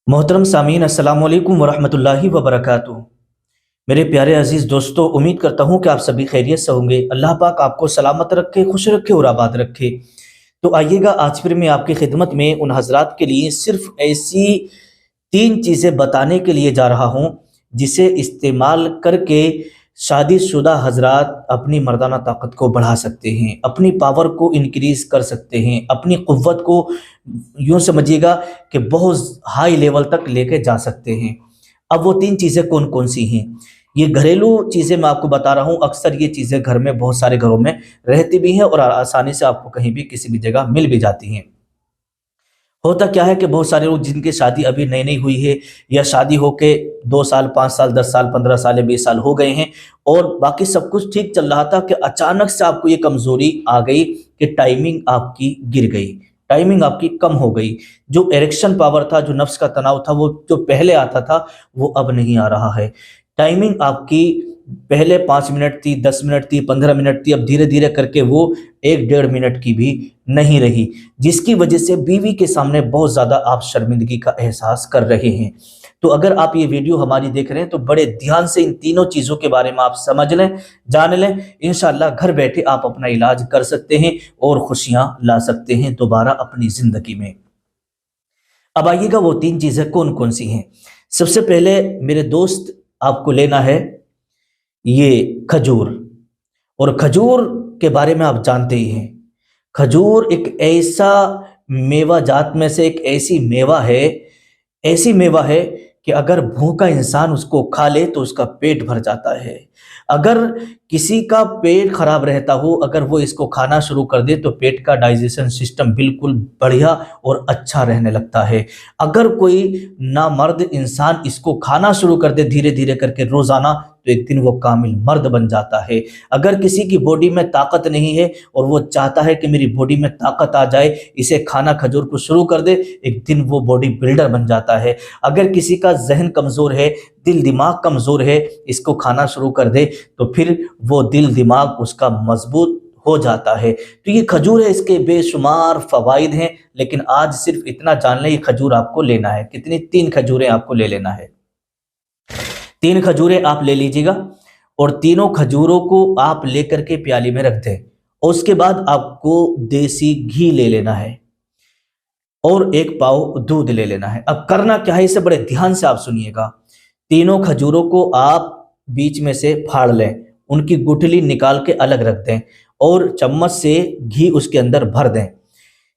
मोहतरम सामीन अस्सलाम वालेकुम वरहमतुल्लाहि वबरकातुहू। मेरे प्यारे अजीज़ दोस्तों, उम्मीद करता हूँ कि आप सभी खैरियत से होंगे। अल्लाह पाक आपको सलामत रखे, खुश रखे और आबाद रखे। तो आइएगा, आज फिर मैं आपकी खिदमत में उन हजरात के लिए सिर्फ ऐसी 3 चीज़ें बताने के लिए जा रहा हूँ जिसे इस्तेमाल करके शादीशुदा हजरात अपनी मर्दाना ताकत को बढ़ा सकते हैं, अपनी पावर को इंक्रीज़ कर सकते हैं, अपनी क़ुव्वत को यूँ समझिएगा कि बहुत हाई लेवल तक लेके जा सकते हैं। अब वो 3 चीज़ें कौन कौन सी हैं? ये घरेलू चीज़ें मैं आपको बता रहा हूँ। अक्सर ये चीज़ें घर में, बहुत सारे घरों में रहती भी हैं और आसानी से आपको कहीं भी किसी भी जगह मिल भी जाती हैं। होता क्या है कि बहुत सारे लोग जिनकी शादी अभी नई नई हुई है या शादी होके 2 साल, 5 साल, 10 साल, 15 साल या 20 साल हो गए हैं और बाकी सब कुछ ठीक चल रहा था कि अचानक से आपको ये कमज़ोरी आ गई कि टाइमिंग आपकी गिर गई, टाइमिंग आपकी कम हो गई। जो एरेक्शन पावर था, जो नफ्स का तनाव था, वो जो पहले आता था वो अब नहीं आ रहा है। टाइमिंग आपकी पहले 5 मिनट थी, 10 मिनट थी, 15 मिनट थी, अब धीरे धीरे करके वो 1-1.5 मिनट की भी नहीं रही, जिसकी वजह से बीवी के सामने बहुत ज़्यादा आप शर्मिंदगी का एहसास कर रहे हैं। तो अगर आप ये वीडियो हमारी देख रहे हैं तो बड़े ध्यान से इन तीनों चीज़ों के बारे में आप समझ लें, जान लें। इंशाअल्लाह घर बैठे आप अपना इलाज कर सकते हैं और खुशियाँ ला सकते हैं दोबारा अपनी ज़िंदगी में। अब आइएगा, वो 3 चीज़ें कौन कौन सी हैं। सबसे पहले मेरे दोस्त, आपको लेना है ये खजूर। और खजूर के बारे में आप जानते ही हैं, खजूर एक ऐसा मेवा जात में से एक ऐसी मेवा है कि अगर भूखा इंसान उसको खा ले तो उसका पेट भर जाता है। अगर किसी का पेट खराब रहता हो, अगर वो इसको खाना शुरू कर दे तो पेट का डाइजेशन सिस्टम बिल्कुल बढ़िया और अच्छा रहने लगता है। अगर कोई नामर्द इंसान इसको खाना शुरू कर दे धीरे धीरे करके रोज़ाना, तो एक दिन वो कामिल मर्द बन जाता है। अगर किसी की बॉडी में ताकत नहीं है और वो चाहता है कि मेरी बॉडी में ताकत आ जाए, इसे खाना खजूर को शुरू कर दे, एक दिन वो बॉडी बिल्डर बन जाता है। अगर किसी का जहन कमज़ोर है, दिल दिमाग कमज़ोर है, इसको खाना शुरू कर दे तो फिर वो दिल दिमाग उसका मजबूत हो जाता है। तो ये खजूर है, इसके बेशुमार फ़वाइद हैं, लेकिन आज सिर्फ इतना जान लें, ये खजूर आपको लेना है। कितनी? 3 खजूरें आपको ले लेना है। 3 खजूरें आप ले लीजिएगा और तीनों खजूरों को आप लेकर के प्याली में रख दें। और उसके बाद आपको देसी घी ले लेना है और 1 पाव दूध ले लेना है। अब करना क्या है, इसे बड़े ध्यान से आप सुनिएगा। तीनों खजूरों को आप बीच में से फाड़ लें, उनकी गुठली निकाल के अलग रख दें और चम्मच से घी उसके अंदर भर दें।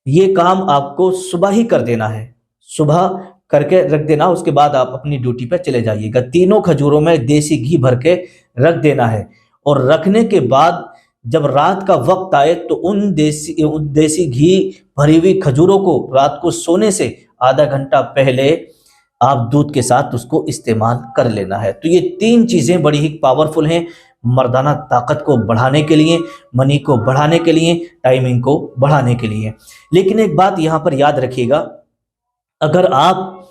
ये काम आपको सुबह ही कर देना है, सुबह करके रख देना। उसके बाद आप अपनी ड्यूटी पर चले जाइएगा। तीनों खजूरों में देसी घी भर के रख देना है और रखने के बाद जब रात का वक्त आए तो उन देसी घी भरी हुई खजूरों को रात को सोने से आधा घंटा पहले आप दूध के साथ उसको इस्तेमाल कर लेना है। तो ये 3 चीज़ें बड़ी ही पावरफुल हैं मर्दाना ताकत को बढ़ाने के लिए, मनी को बढ़ाने के लिए, टाइमिंग को बढ़ाने के लिए। लेकिन एक बात यहाँ पर याद रखिएगा, अगर आप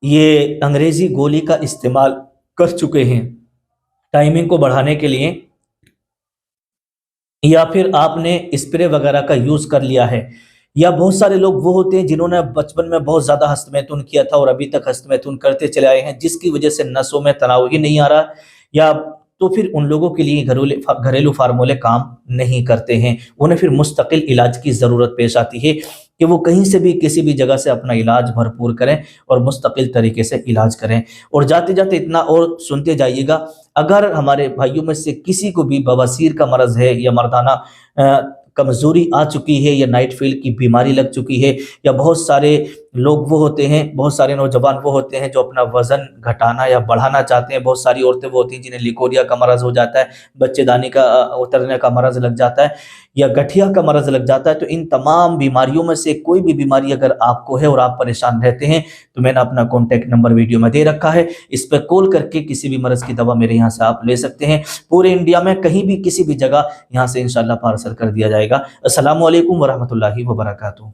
ये अंग्रेज़ी गोली का इस्तेमाल कर चुके हैं टाइमिंग को बढ़ाने के लिए, या फिर आपने स्प्रे वगैरह का यूज़ कर लिया है, या बहुत सारे लोग वो होते हैं जिन्होंने बचपन में बहुत ज़्यादा हस्तमैथुन किया था और अभी तक हस्तमैथुन करते चले आए हैं, जिसकी वजह से नसों में तनाव ही नहीं आ रहा, या तो फिर उन लोगों के लिए घरेलू फार्मूले काम नहीं करते हैं। उन्हें फिर मुस्तकिल इलाज की ज़रूरत पेश आती है कि वो कहीं से भी किसी भी जगह से अपना इलाज भरपूर करें और मुस्तकिल तरीके से इलाज करें। और जाते जाते इतना और सुनते जाइएगा, अगर हमारे भाइयों में से किसी को भी बवासीर का मरज़ है, या मर्दाना कमज़ोरी आ चुकी है, या नाइट फील्ड की बीमारी लग चुकी है, या बहुत सारे लोग वो होते हैं, बहुत सारे नौजवान वो होते हैं जो अपना वज़न घटाना या बढ़ाना चाहते हैं, बहुत सारी औरतें वो होती हैं जिन्हें लिकोरिया का मरज़ हो जाता है, बच्चेदानी का उतरने का मरज़ लग जाता है, या गठिया का मरज़ लग जाता है। तो इन तमाम बीमारियों में से कोई भी बीमारी अगर आपको है और आप परेशान रहते हैं तो मैंने अपना कॉन्टैक्ट नंबर वीडियो में दे रखा है, इस पर कॉल करके किसी भी मरज़ की दवा मेरे यहाँ से आप ले सकते हैं। पूरे इंडिया में कहीं भी किसी भी जगह यहाँ से इंशाअल्लाह पार्सल कर दिया जाएगा। अस्सलामु अलैकुम वरहमतुल्लाहि वबरकातुहू।